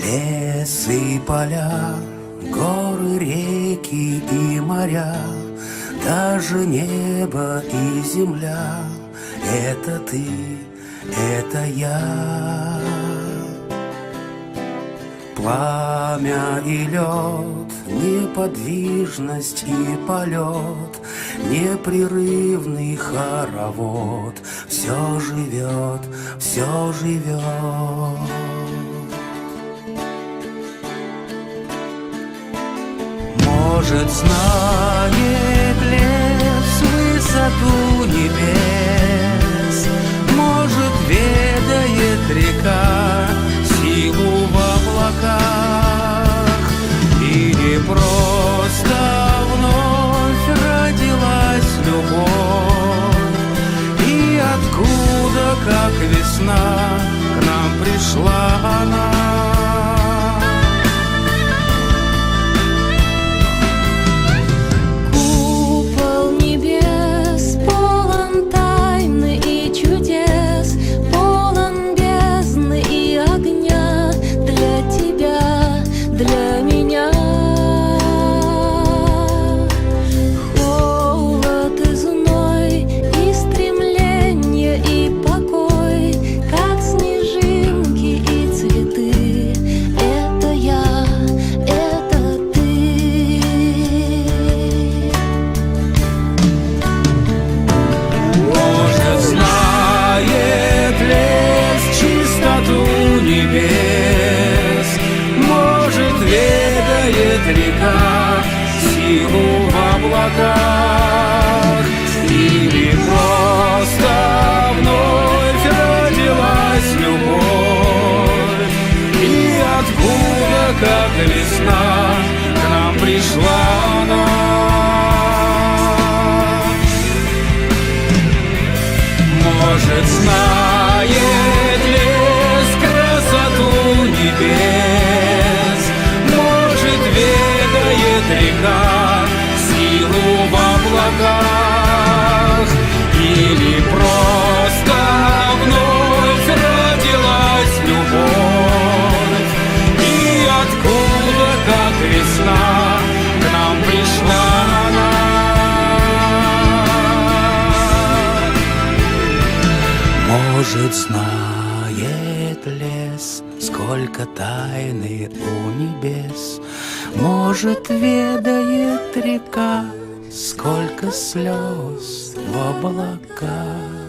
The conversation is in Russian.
Лес и поля, горы, реки и моря, даже небо и земля — это ты, это я. Пламя и лед, неподвижность и полет, непрерывный хоровод, все живет, все живет. Может, знает лес высоту небес, может, ведает река силу в облаках, или просто вновь родилась любовь, и откуда, как весна, к нам пришла она. Река силу в облаках, или просто вновь родилась любовь, и откуда, как весна, к нам пришла она. Может, знает лес красоту небес, ведает река силу в облаках, или просто вновь родилась любовь, и откуда, как весна, к нам пришла она. Может, знает лес, сколько тайны у небес, может, ведает река, сколько слез в облаках.